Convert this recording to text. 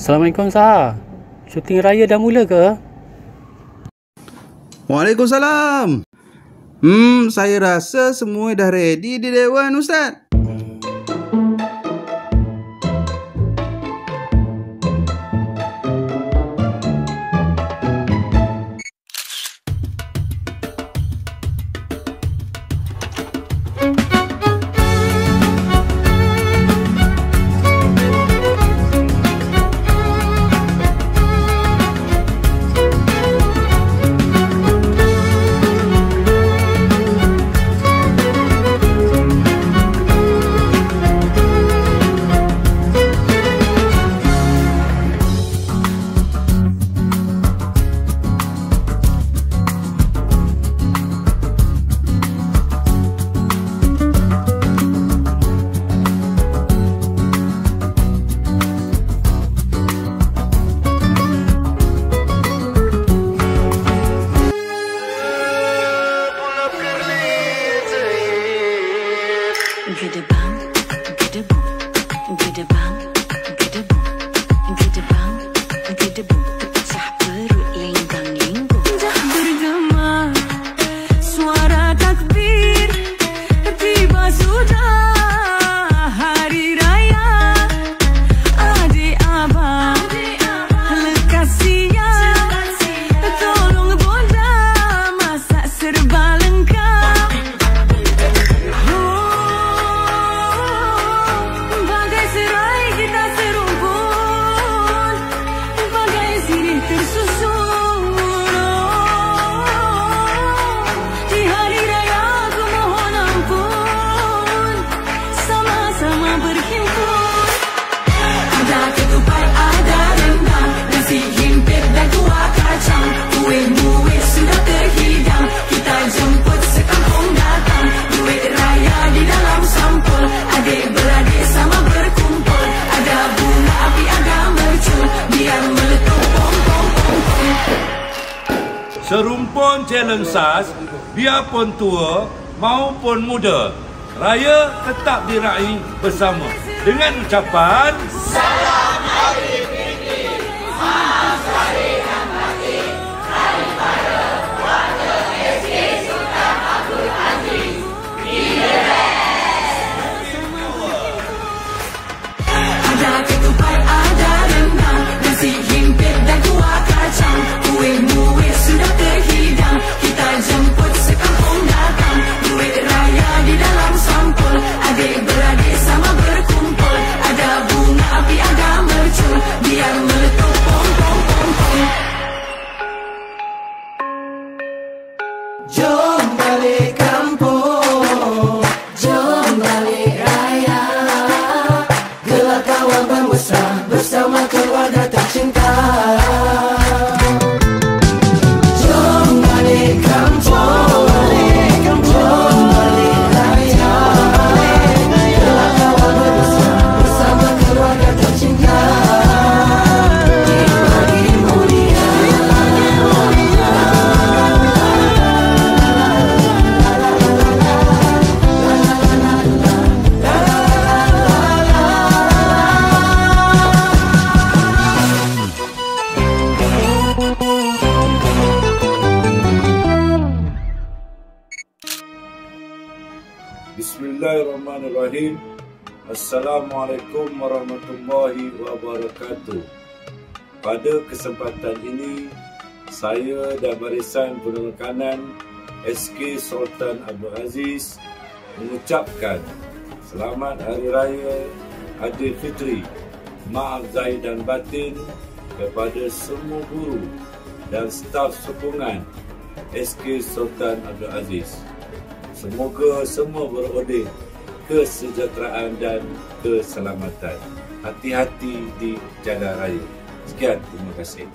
Assalamualaikum Sah. Syuting raya dah mula ke? Waalaikumsalam. Saya rasa semua dah ready di Dewan, Ustaz. Serumpun challenge SAS, biarpun tua maupun muda, raya tetap diraih bersama dengan ucapan Salam Hari Fitri, maaf lahir dan batin daripada keluarga SK Sultan Abdul Aziz. Ada ketupat, ada rendang, nasi himpit dan kuah kacang, kuih-muih sudah terhidang, kita jemput sekampung datang, duit raya di dalam sampul, adik-beradik sama berkumpul, ada bunga api, ada mercun, biar meletup pom-pom-pom-pom. Jom balik kampung, jom balik raya, gelar kawan bermesra bersama keluarga tercinta. Bismillahirrahmanirrahim. Assalamualaikum warahmatullahi wabarakatuh. Pada kesempatan ini, saya dan barisan penerkanan SK Sultan Abdul Aziz mengucapkan Selamat Hari Raya Aidilfitri, maaf zahir dan batin kepada semua guru dan staf sokongan SK Sultan Abdul Aziz. Semoga semua beroleh kesejahteraan dan keselamatan. Hati-hati di jalan raya. Sekian, terima kasih.